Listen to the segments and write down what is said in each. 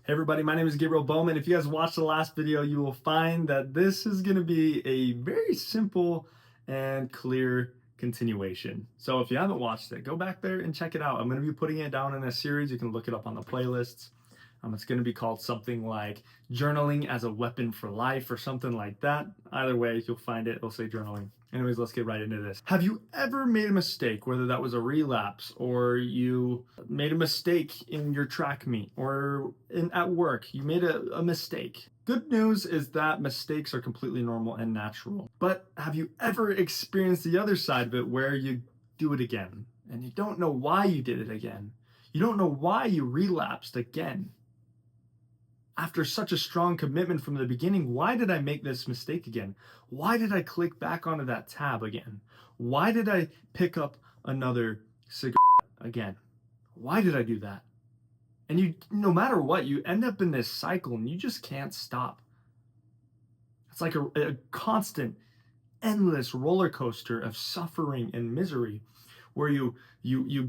Hey everybody, my name is Gabriel Bowman. If you guys watched the last video, you will find that this is going to be a very simple and clear continuation. So if you haven't watched it, go back there and check it out. I'm going to be putting it down in a series. You can look it up on the playlists. It's going to be called something like Journaling as a Weapon for Life or something like that. Either way, you'll find it. It'll say journaling. Anyways, let's get right into this. Have you ever made a mistake, whether that was a relapse or you made a mistake in your track meet or at work, you made a mistake? Good news is that mistakes are completely normal and natural. But have you ever experienced the other side of it where you do it again and you don't know why you did it again? You don't know why you relapsed again. After such a strong commitment from the beginning, why did I make this mistake again? Why did I click back onto that tab again? Why did I pick up another cigarette again? Why did I do that? And you, no matter what, you end up in this cycle and you just can't stop. It's like a constant, endless roller coaster of suffering and misery where you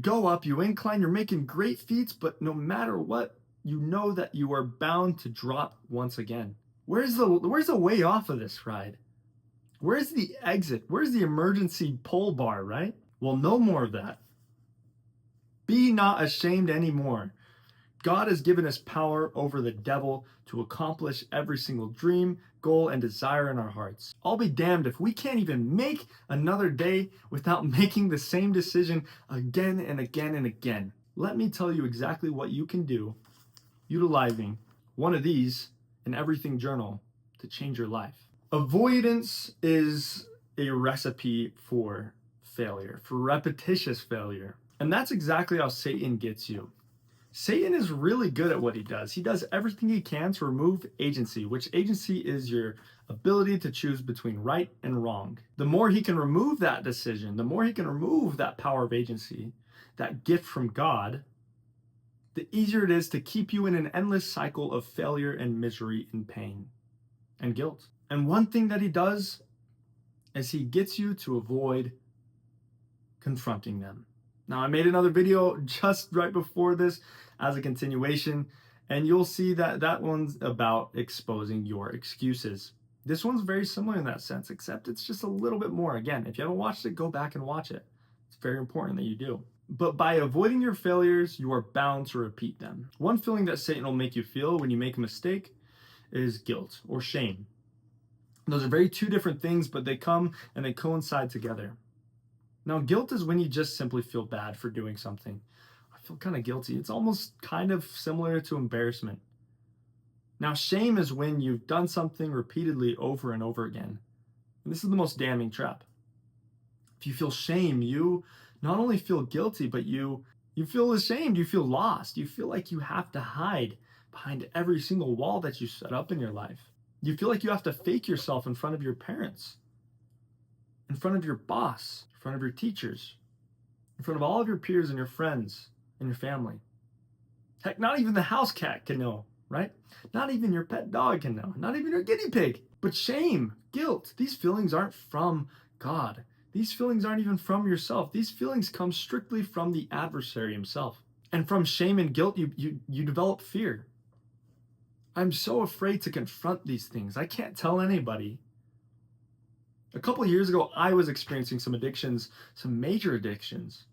go up, you incline, you're making great feats, but no matter what, you know that you are bound to drop once again. Where's the way off of this ride? Where's the exit? Where's the emergency pull bar, right? Well, no more of that. Be not ashamed anymore. God has given us power over the devil to accomplish every single dream, goal, and desire in our hearts. I'll be damned if we can't even make another day without making the same decision again and again and again. Let me tell you exactly what you can do utilizing one of these in everything journal to change your life. Avoidance is a recipe for failure, for repetitious failure. And that's exactly how Satan gets you. Satan is really good at what he does. He does everything he can to remove agency, which agency is your ability to choose between right and wrong. The more he can remove that decision, the more he can remove that power of agency, that gift from God, the easier it is to keep you in an endless cycle of failure and misery and pain and guilt. And one thing that he does is he gets you to avoid confronting them. Now, I made another video just right before this as a continuation, and you'll see that that one's about exposing your excuses. This one's very similar in that sense, except it's just a little bit more. Again, if you haven't watched it, go back and watch it. It's very important that you do. But by avoiding your failures, you are bound to repeat them. One feeling that Satan will make you feel when you make a mistake is guilt or shame. Those are very two different things, but they come and they coincide together. Now, guilt is when you just simply feel bad for doing something. I feel kind of guilty. It's almost kind of similar to embarrassment. Now, shame is when you've done something repeatedly over and over again. And this is the most damning trap. If you feel shame, you not only feel guilty, but you feel ashamed, you feel lost, you feel like you have to hide behind every single wall that you set up in your life. You feel like you have to fake yourself in front of your parents, in front of your boss, in front of your teachers, in front of all of your peers and your friends and your family. Heck, not even the house cat can know, right? Not even your pet dog can know, not even your guinea pig. But shame, guilt, these feelings aren't from God. These feelings aren't even from yourself. These feelings come strictly from the adversary himself. And from shame and guilt, you develop fear. I'm so afraid to confront these things. I can't tell anybody. A couple of years ago, I was experiencing some addictions, some major addictions.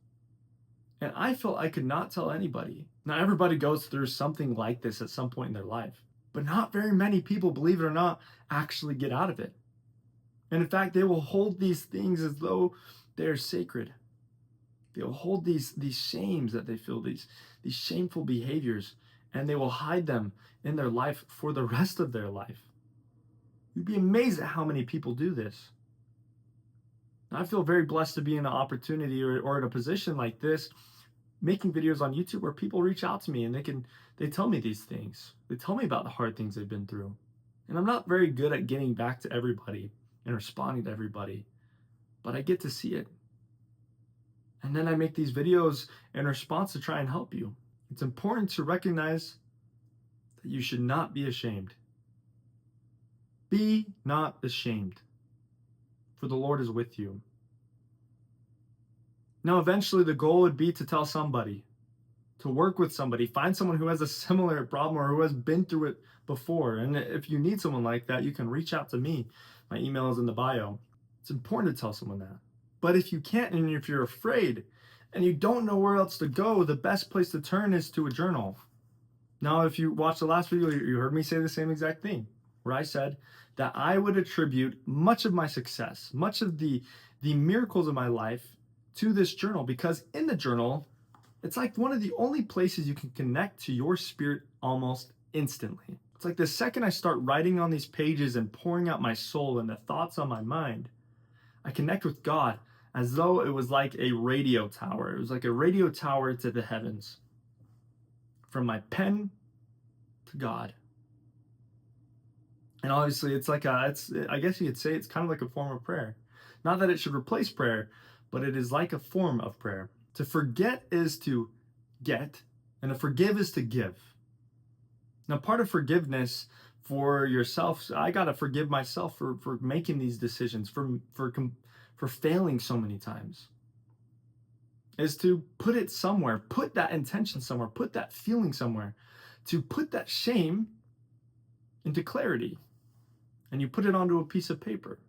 And I felt I could not tell anybody. Now, everybody goes through something like this at some point in their life. But not very many people, believe it or not, actually get out of it. And in fact, they will hold these things as though they're sacred. They will hold these shames that they feel, these shameful behaviors, and they will hide them in their life for the rest of their life. You'd be amazed at how many people do this. I feel very blessed to be in an opportunity or in a position like this, making videos on YouTube where people reach out to me and they tell me these things. They tell me about the hard things they've been through. And I'm not very good at getting back to everybody and responding to everybody, but I get to see it. And then I make these videos in response to try and help you. It's important to recognize that you should not be ashamed. Be not ashamed, for the Lord is with you. Now, eventually the goal would be to tell somebody. to work with somebody, find someone who has a similar problem or who has been through it before. And if you need someone like that, you can reach out to me. My email is in the bio. It's important to tell someone that. But if you can't, and if you're afraid and you don't know where else to go, the best place to turn is to a journal. Now, if you watched the last video, you heard me say the same exact thing, where I said that I would attribute much of my success, much of the miracles of my life to this journal, because in the journal, it's like one of the only places you can connect to your spirit almost instantly. It's like the second I start writing on these pages and pouring out my soul and the thoughts on my mind, I connect with God as though it was like a radio tower. It was like a radio tower to the heavens. From my pen to God. And obviously it's like I guess you could say it's kind of like a form of prayer. Not that it should replace prayer, but it is like a form of prayer. To forget is to get, and to forgive is to give. Now, part of forgiveness for yourself, I got to forgive myself for making these decisions, for failing so many times, is to put it somewhere, put that intention somewhere, put that feeling somewhere, to put that shame into clarity. And you put it onto a piece of paper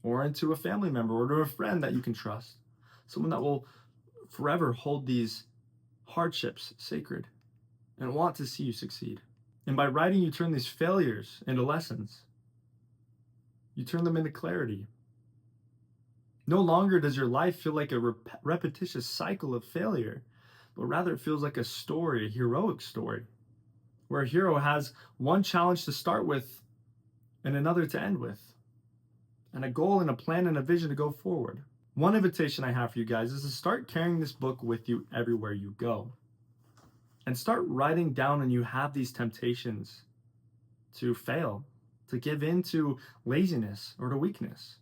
or into a family member or to a friend that you can trust, someone that will forever hold these hardships sacred and want to see you succeed. And by writing, you turn these failures into lessons. You turn them into clarity. No longer does your life feel like a repetitious cycle of failure, but rather it feels like a story, a heroic story, where a hero has one challenge to start with and another to end with, and a goal and a plan and a vision to go forward. One invitation I have for you guys is to start carrying this book with you everywhere you go. And start writing down when you have these temptations to fail, to give in to laziness or to weakness.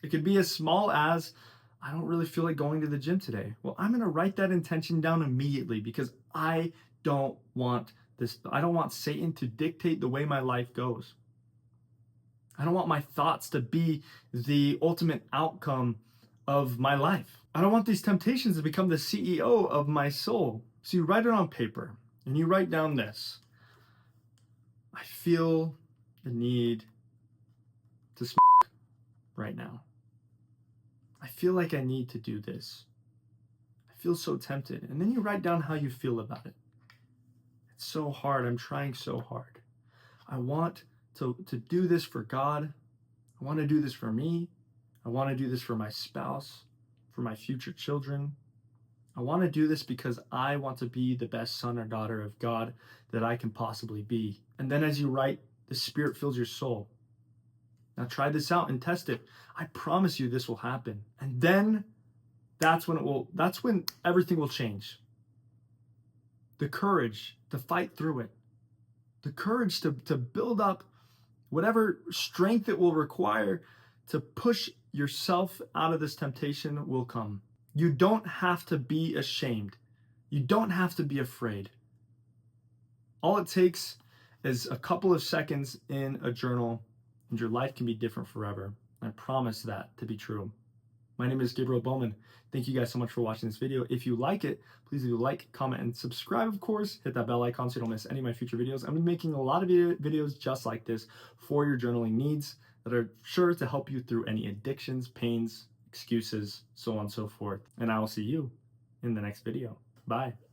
It could be as small as, I don't really feel like going to the gym today. Well, I'm going to write that intention down immediately because I don't want Satan to dictate the way my life goes. I don't want my thoughts to be the ultimate outcome of my life. I don't want these temptations to become the CEO of my soul. So you write it on paper and you write down this. I feel the need to smoke right now. I feel like I need to do this. I feel so tempted. And then you write down how you feel about it. It's so hard. I'm trying so hard. I want to do this for God. I want to do this for me. I want to do this for my spouse, for my future children. I want to do this because I want to be the best son or daughter of God that I can possibly be. And then as you write, the Spirit fills your soul. Now try this out and test it. I promise you this will happen. And then that's when everything will change. The courage to fight through it. The courage to build up whatever strength it will require to push yourself out of this temptation will come. You don't have to be ashamed. You don't have to be afraid. All it takes is a couple of seconds in a journal, and your life can be different forever. I promise that to be true. My name is Gabriel Bowman. Thank you guys so much for watching this video. If you like it, please leave a like, comment, and subscribe, of course. Hit that bell icon so you don't miss any of my future videos. I'm making a lot of videos just like this for your journaling needs that are sure to help you through any addictions, pains, excuses, so on and so forth. And I will see you in the next video. Bye.